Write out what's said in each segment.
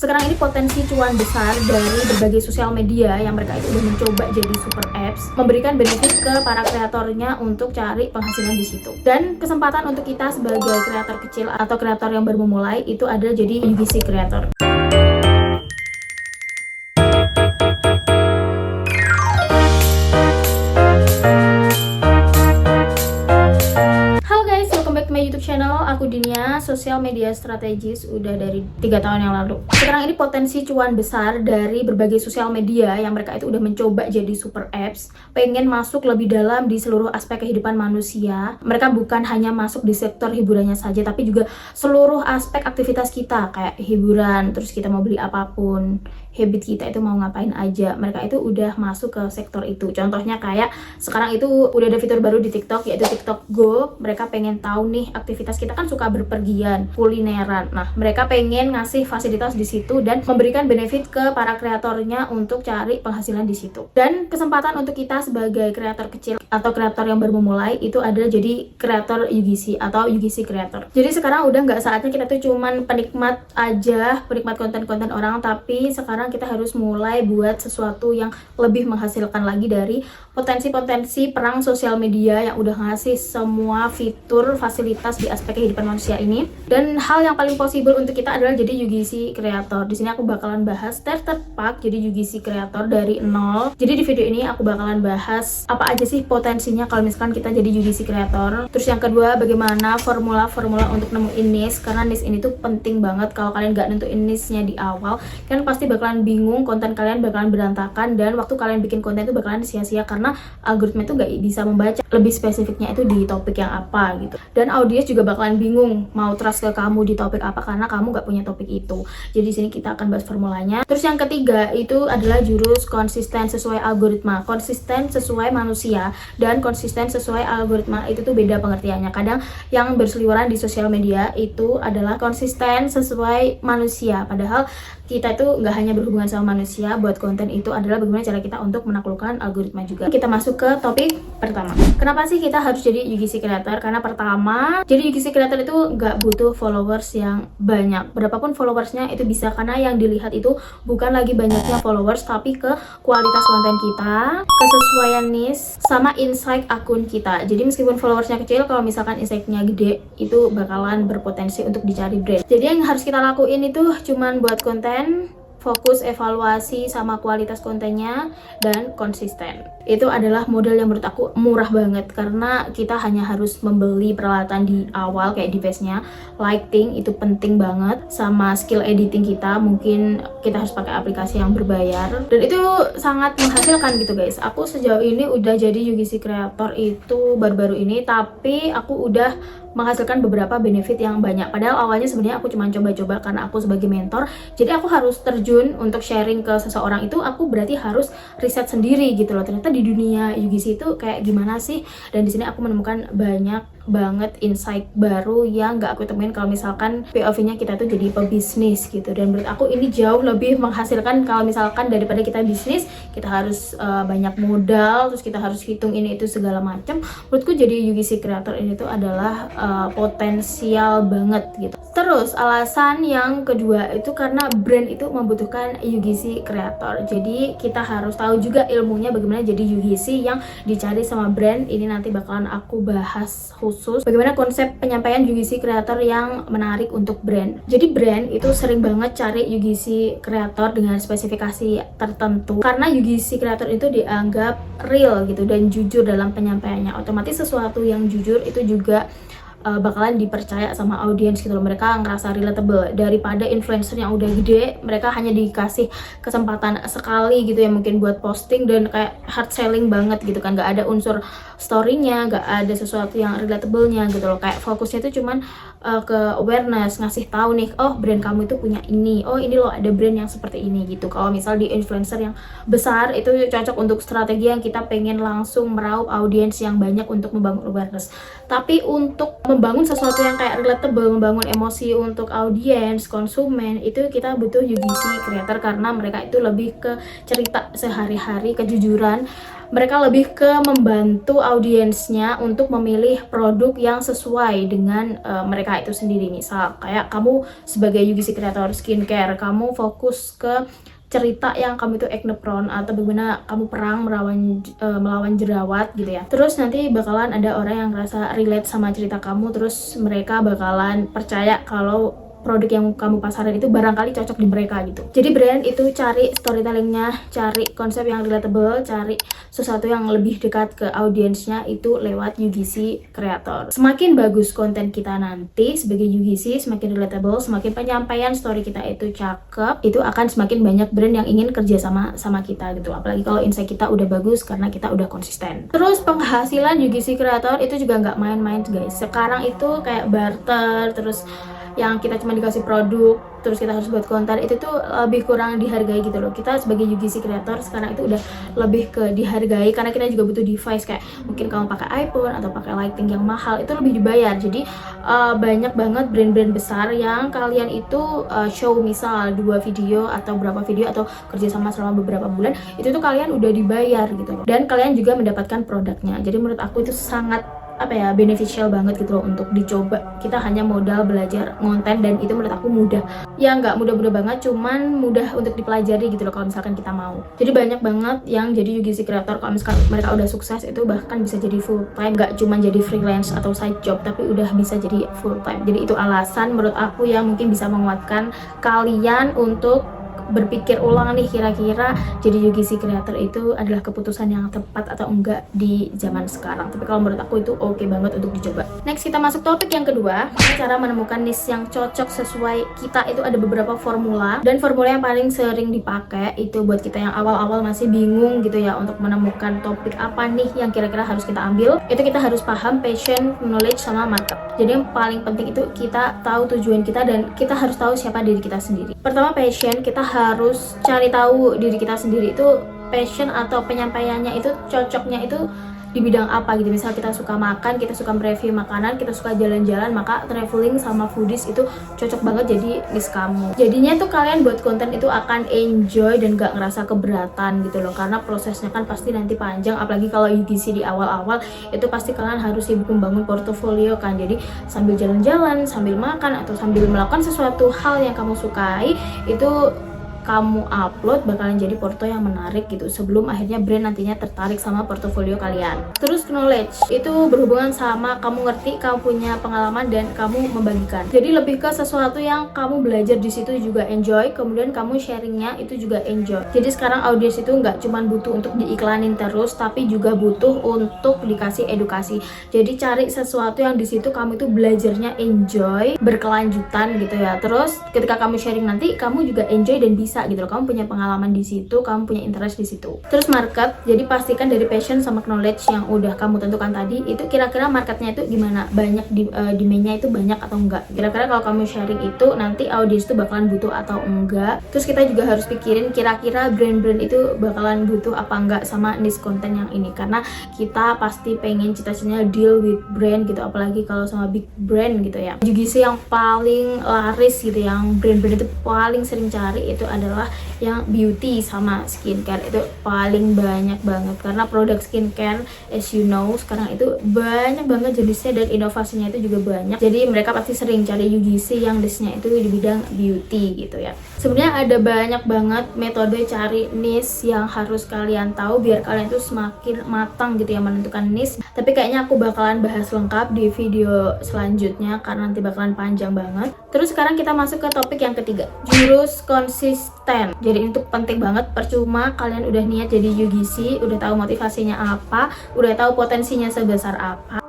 Sekarang ini potensi cuan besar dari berbagai sosial media yang mereka itu udah mencoba jadi super apps, memberikan benefit ke para kreatornya untuk cari penghasilan di situ. Dan kesempatan untuk kita sebagai kreator kecil atau kreator yang baru memulai itu ada jadi UGC creator. My YouTube channel, aku Dinia, sosial media strategis udah dari 3 tahun yang lalu. Sekarang ini potensi cuan besar dari berbagai sosial media yang mereka itu udah mencoba jadi super apps, pengen masuk lebih dalam di seluruh aspek kehidupan manusia. Mereka bukan hanya masuk di sektor hiburannya saja, tapi juga seluruh aspek aktivitas kita, kayak hiburan, terus kita mau beli apapun, habit kita itu mau ngapain aja, mereka itu udah masuk ke sektor itu. Contohnya kayak sekarang itu udah ada fitur baru di TikTok, yaitu TikTok Go. Mereka pengen tahu nih, aktivitas kita kan suka berpergian, kulineran. Nah, mereka pengen ngasih fasilitas di situ dan memberikan benefit ke para kreatornya untuk cari penghasilan di situ. Dan kesempatan untuk kita sebagai kreator kecil atau kreator yang baru memulai itu adalah jadi kreator UGC atau UGC creator. Jadi sekarang udah nggak saatnya kita tuh cuman penikmat aja, penikmat konten-konten orang, tapi sekarang kita harus mulai buat sesuatu yang lebih menghasilkan lagi dari potensi-potensi perang sosial media yang udah ngasih semua fitur fasilitas di aspek kehidupan manusia ini. Dan hal yang paling possible untuk kita adalah jadi UGC creator. Di sini aku bakalan bahas starter pack jadi UGC creator dari nol. Jadi di video ini aku bakalan bahas apa aja sih potensinya kalau misalkan kita jadi UGC creator. Terus yang kedua, bagaimana formula-formula untuk nemuin niche, karena niche ini tuh penting banget. Kalau kalian nggak nentuin niche-nya di awal, kan pasti bakalan bingung, konten kalian bakalan berantakan, dan waktu kalian bikin konten itu bakalan sia-sia karena algoritma itu nggak bisa membaca lebih spesifiknya itu di topik yang apa gitu. Dan audiens juga bakalan bingung mau trust ke kamu di topik apa karena kamu nggak punya topik itu. Jadi di sini kita akan bahas formulanya. Terus yang ketiga itu adalah jurus konsisten sesuai algoritma. Konsisten sesuai manusia dan konsisten sesuai algoritma itu tuh beda pengertiannya. Kadang yang berseliweran di sosial media itu adalah konsisten sesuai manusia, padahal kita itu nggak hanya berhubungan sama manusia. Buat konten itu adalah bagaimana cara kita untuk menaklukkan algoritma juga. Kita masuk ke topik pertama. Kenapa sih kita harus jadi UGC creator? Karena pertama, jadi UGC creator itu nggak butuh followers yang banyak. Berapapun followersnya itu bisa, karena yang dilihat itu bukan lagi banyaknya followers, tapi ke kualitas konten kita, kesesuaian niche, sama insight akun kita. Jadi meskipun followersnya kecil, kalau misalkan insightnya gede, itu bakalan berpotensi untuk dicari brand. Jadi yang harus kita lakuin itu cuman buat konten, fokus evaluasi sama kualitas kontennya, dan konsisten. Itu adalah modal yang menurut aku murah banget, karena kita hanya harus membeli peralatan di awal kayak device-nya, lighting itu penting banget, sama skill editing kita, mungkin kita harus pakai aplikasi yang berbayar, dan itu sangat menghasilkan gitu guys. Aku sejauh ini udah jadi UGC creator itu baru-baru ini, tapi aku udah menghasilkan beberapa benefit yang banyak. Padahal awalnya sebenarnya aku cuma coba-coba karena aku sebagai mentor, jadi aku harus terjun untuk sharing ke seseorang itu, aku berarti harus riset sendiri gitu loh. Ternyata di dunia UGC itu kayak gimana sih, dan di sini aku menemukan banyak banget insight baru yang gak aku temuin kalau misalkan POV-nya kita tuh jadi pebisnis gitu. Dan menurut aku ini jauh lebih menghasilkan kalau misalkan daripada kita bisnis, kita harus banyak modal, terus kita harus hitung ini itu segala macam. Menurutku jadi UGC creator ini tuh adalah potensial banget gitu. Terus alasan yang kedua itu karena brand itu membutuhkan UGC creator. Jadi kita harus tahu juga ilmunya bagaimana jadi UGC yang dicari sama brand. Ini nanti bakalan aku bahas khusus bagaimana konsep penyampaian UGC creator yang menarik untuk brand. Jadi brand itu sering banget cari UGC creator dengan spesifikasi tertentu karena UGC creator itu dianggap real gitu dan jujur dalam penyampaiannya. Otomatis sesuatu yang jujur itu juga bakalan dipercaya sama audiens gitu loh. Mereka ngerasa relatable daripada influencer yang udah gede, mereka hanya dikasih kesempatan sekali gitu ya mungkin buat posting dan kayak hard selling banget gitu kan, gak ada unsur story-nya, gak ada sesuatu yang relatable-nya gitu loh. Kayak fokusnya tuh cuman ke awareness, ngasih tahu nih, oh brand kamu itu punya ini, oh ini loh ada brand yang seperti ini gitu. Kalau misal di influencer yang besar itu cocok untuk strategi yang kita pengen langsung meraup audiens yang banyak untuk membangun awareness. Tapi untuk membangun sesuatu yang kayak relatable, membangun emosi untuk audiens, konsumen, itu kita butuh UGC creator karena mereka itu lebih ke cerita sehari-hari, kejujuran, mereka lebih ke membantu audiensnya untuk memilih produk yang sesuai dengan mereka itu sendiri. Misal kayak kamu sebagai UGC kreator skincare, kamu fokus ke cerita yang kamu itu acne prone atau bagaimana kamu perang melawan jerawat gitu ya. Terus nanti bakalan ada orang yang ngerasa relate sama cerita kamu, terus mereka bakalan percaya kalau produk yang kamu pasarin itu barangkali cocok di mereka gitu. Jadi brand itu cari storytellingnya, cari konsep yang relatable, cari sesuatu yang lebih dekat ke audiensnya itu lewat UGC kreator. Semakin bagus konten kita nanti sebagai UGC, semakin relatable, semakin penyampaian story kita itu cakep, itu akan semakin banyak brand yang ingin kerja sama kita gitu. Apalagi kalau insight kita udah bagus karena kita udah konsisten. Terus penghasilan UGC kreator itu juga nggak main-main guys. Sekarang itu kayak barter, terus yang kita cuma dikasih produk terus kita harus buat konten, itu tuh lebih kurang dihargai gitu loh. Kita sebagai UGC creator sekarang itu udah lebih ke dihargai karena kita juga butuh device, kayak mungkin kamu pakai iPhone atau pakai lighting yang mahal itu lebih dibayar. Jadi banyak banget brand-brand besar yang kalian itu show misal 2 video atau berapa video atau kerjasama selama beberapa bulan, itu tuh kalian udah dibayar gitu loh, dan kalian juga mendapatkan produknya. Jadi menurut aku itu sangat beneficial banget gitu loh untuk dicoba. Kita hanya modal belajar konten dan itu menurut aku mudah. Ya nggak mudah-mudah banget, cuman mudah untuk dipelajari gitu loh kalau misalkan kita mau. Jadi banyak banget yang jadi UGC creator kalau misalkan mereka udah sukses itu bahkan bisa jadi full time, nggak cuma jadi freelance atau side job, tapi udah bisa jadi full time. Jadi itu alasan menurut aku yang mungkin bisa menguatkan kalian untuk berpikir ulang nih, kira-kira jadi UGC creator itu adalah keputusan yang tepat atau enggak di zaman sekarang. Tapi kalau menurut aku itu oke banget untuk dicoba. Next kita masuk topik yang kedua, cara menemukan niche yang cocok sesuai kita. Itu ada beberapa formula, dan formula yang paling sering dipakai itu buat kita yang awal-awal masih bingung gitu ya untuk menemukan topik apa nih yang kira-kira harus kita ambil. Itu kita harus paham passion, knowledge, sama market. Jadi yang paling penting itu kita tahu tujuan kita dan kita harus tahu siapa diri kita sendiri. Pertama passion, kita harus cari tahu diri kita sendiri itu passion atau penyampaiannya itu cocoknya itu di bidang apa gitu. Misal kita suka makan, kita suka mereview makanan, kita suka jalan-jalan, maka traveling sama foodies itu cocok banget jadi niche kamu. Jadinya tuh kalian buat konten itu akan enjoy dan gak ngerasa keberatan gitu loh, karena prosesnya kan pasti nanti panjang. Apalagi kalau UGC di awal-awal itu pasti kalian harus sibuk membangun portofolio kan. Jadi sambil jalan-jalan, sambil makan, atau sambil melakukan sesuatu hal yang kamu sukai, itu kamu upload bakalan jadi porto yang menarik gitu sebelum akhirnya brand nantinya tertarik sama portofolio kalian. Terus knowledge itu berhubungan sama kamu ngerti, kamu punya pengalaman, dan kamu membagikan. Jadi lebih ke sesuatu yang kamu belajar di situ juga enjoy, kemudian kamu sharingnya itu juga enjoy. Jadi sekarang audiens itu nggak cuma butuh untuk diiklanin terus, tapi juga butuh untuk dikasih edukasi. Jadi cari sesuatu yang di situ kamu itu belajarnya enjoy, berkelanjutan gitu ya. Terus ketika kamu sharing nanti kamu juga enjoy dan bisa gitu loh, kamu punya pengalaman di situ, kamu punya interest di situ. Terus market, jadi pastikan dari passion sama knowledge yang udah kamu tentukan tadi itu kira-kira marketnya itu gimana, banyak demandnya itu banyak atau enggak. Kira-kira kalau kamu sharing itu nanti audiens itu bakalan butuh atau enggak. Terus kita juga harus pikirin kira-kira brand-brand itu bakalan butuh apa enggak sama niche konten yang ini, karena kita pasti pengen cita-citanya deal with brand gitu, apalagi kalau sama big brand gitu ya. UGC yang paling laris gitu, yang brand-brand itu paling sering cari itu adalah yang beauty sama skincare. Itu paling banyak banget karena produk skincare as you know sekarang itu banyak banget jenisnya dan inovasinya itu juga banyak. Jadi mereka pasti sering cari UGC yang niche-nya itu di bidang beauty gitu ya. Sebenarnya ada banyak banget metode cari niche yang harus kalian tahu biar kalian itu semakin matang gitu ya menentukan niche. Tapi kayaknya aku bakalan bahas lengkap di video selanjutnya karena nanti bakalan panjang banget. Terus sekarang kita masuk ke topik yang ketiga, jurus konsisten. Jadi itu penting banget, percuma kalian udah niat jadi UGC, udah tahu motivasinya apa, udah tahu potensinya sebesar apa,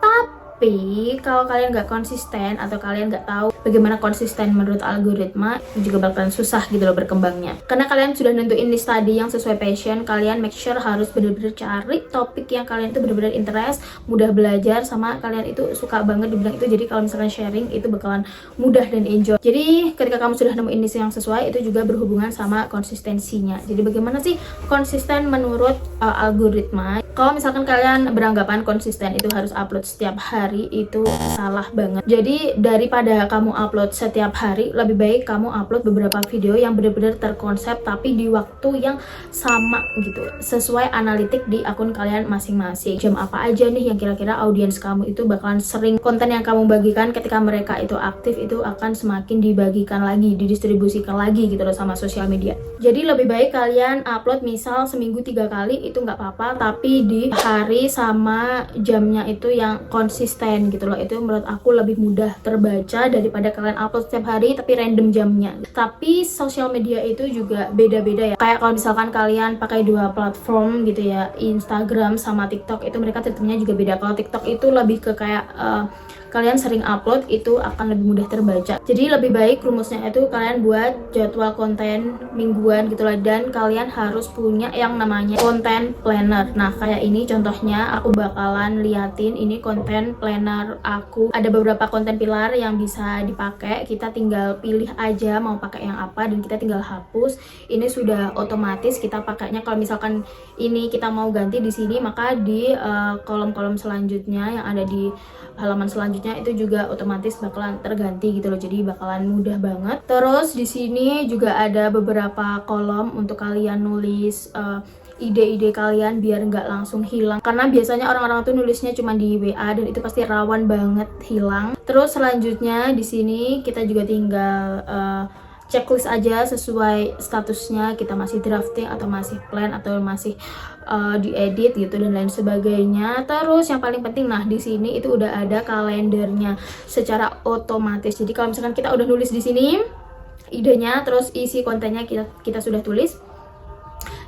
tapi kalau kalian nggak konsisten atau kalian nggak tahu bagaimana konsisten menurut algoritma, juga bakalan susah gitu loh berkembangnya. Karena kalian sudah nentuin list tadi yang sesuai passion, kalian make sure harus bener-bener cari topik yang kalian itu bener-bener interest, mudah belajar, sama kalian itu suka banget di bidang itu. Jadi kalau misalkan sharing itu bakalan mudah dan enjoy. Jadi ketika kamu sudah nemuin list yang sesuai, itu juga berhubungan sama konsistensinya. Jadi bagaimana sih konsisten menurut algoritma? Kalau misalkan kalian beranggapan konsisten itu harus upload setiap hari, hari itu salah banget. Jadi daripada kamu upload setiap hari, lebih baik kamu upload beberapa video yang benar-benar terkonsep tapi di waktu yang sama gitu, sesuai analitik di akun kalian masing-masing. Jam apa aja nih yang kira-kira audiens kamu itu bakalan sering konten yang kamu bagikan ketika mereka itu aktif itu akan semakin dibagikan lagi, didistribusikan lagi gitu loh sama sosial media. Jadi lebih baik kalian upload misal seminggu 3 kali itu nggak apa-apa, tapi di hari sama jamnya itu yang konsisten gitu loh. Itu menurut aku lebih mudah terbaca daripada kalian upload setiap hari tapi random jamnya. Tapi sosial media itu juga beda-beda ya. Kayak kalau misalkan kalian pakai 2 platform gitu ya, Instagram sama TikTok, itu mereka treatmentnya juga beda. Kalau TikTok itu lebih ke kayak kalian sering upload itu akan lebih mudah terbaca. Jadi lebih baik rumusnya itu kalian buat jadwal konten mingguan gitu lah, dan kalian harus punya yang namanya konten planner. Nah kayak ini contohnya aku bakalan liatin ini konten planner aku. Ada beberapa konten pilar yang bisa dipakai, kita tinggal pilih aja mau pakai yang apa dan kita tinggal hapus. Ini sudah otomatis kita pakainya. Kalau misalkan ini kita mau ganti di sini, maka di kolom-kolom selanjutnya yang ada di halaman selanjutnya itu juga otomatis bakalan terganti gitu loh. Jadi bakalan mudah banget. Terus di sini juga ada beberapa kolom untuk kalian nulis ide-ide kalian biar nggak langsung hilang, karena biasanya orang-orang tuh nulisnya cuma di WA dan itu pasti rawan banget hilang. Terus selanjutnya di sini kita juga tinggal checklist aja sesuai statusnya, kita masih drafting atau masih plan atau masih diedit gitu dan lain sebagainya. Terus yang paling penting, nah di sini itu udah ada kalendernya secara otomatis. Jadi kalau misalkan kita udah nulis di sini idenya, terus isi kontennya kita sudah tulis,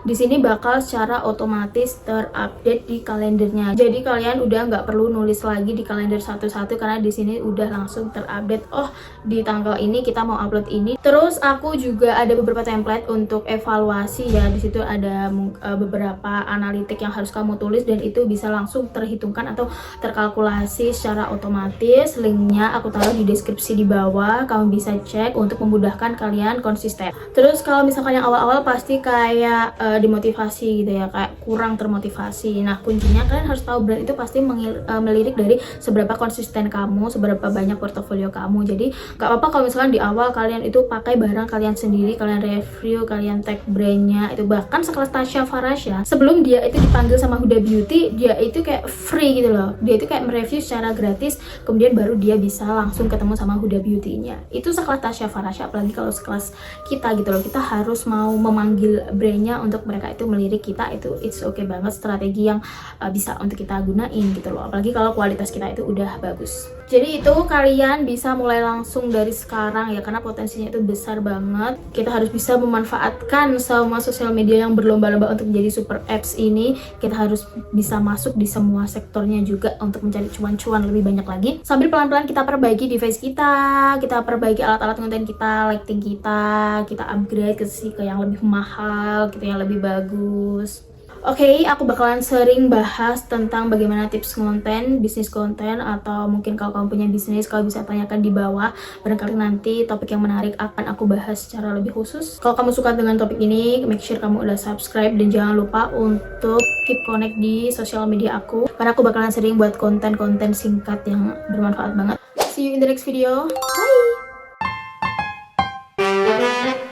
di sini bakal secara otomatis terupdate di kalendernya. Jadi kalian udah nggak perlu nulis lagi di kalender satu-satu karena di sini udah langsung terupdate. Oh, di tanggal ini kita mau upload ini. Terus aku juga ada beberapa template untuk evaluasi ya. Di situ ada beberapa analitik yang harus kamu tulis dan itu bisa langsung terhitungkan atau terkalkulasi secara otomatis. Linknya aku taruh di deskripsi di bawah. Kamu bisa cek untuk memudahkan kalian konsisten. Terus kalau misalkan yang awal-awal pasti kayak dimotivasi gitu ya, kayak kurang termotivasi. Nah kuncinya kalian harus tahu brand itu pasti melirik dari seberapa konsisten kamu, seberapa banyak portofolio kamu. Jadi gak apa-apa kalau misalkan di awal kalian itu pakai barang kalian sendiri, kalian review, kalian tag brandnya. Itu bahkan sekelas Tasya Farasya, sebelum dia itu dipanggil sama Huda Beauty, dia itu kayak free gitu loh. Dia itu kayak mereview secara gratis, kemudian baru dia bisa langsung ketemu sama Huda Beauty-nya. Itu sekelas Tasya Farasya. Apalagi kalau sekelas kita gitu loh, kita harus mau memanggil brandnya untuk mereka itu melirik kita. Itu it's okay banget, strategi yang bisa untuk kita gunain gitu loh, apalagi kalau kualitas kita itu udah bagus. Jadi itu kalian bisa mulai langsung dari sekarang ya, karena potensinya itu besar banget. Kita harus bisa memanfaatkan semua sosial media yang berlomba-lomba untuk menjadi super apps ini. Kita harus bisa masuk di semua sektornya juga untuk mencari cuan-cuan lebih banyak lagi, sambil pelan-pelan kita perbaiki device kita perbaiki alat-alat konten kita, lighting kita upgrade ke yang lebih mahal gitu, yang lebih bagus. Oke, aku bakalan sering bahas tentang bagaimana tips konten, bisnis konten, atau mungkin kalau kamu punya bisnis, kalau bisa tanyakan di bawah. Barangkali nanti topik yang menarik akan aku bahas secara lebih khusus. Kalau kamu suka dengan topik ini, make sure kamu udah subscribe dan jangan lupa untuk keep connect di sosial media aku, karena aku bakalan sering buat konten-konten singkat yang bermanfaat banget. See you in the next video. Bye!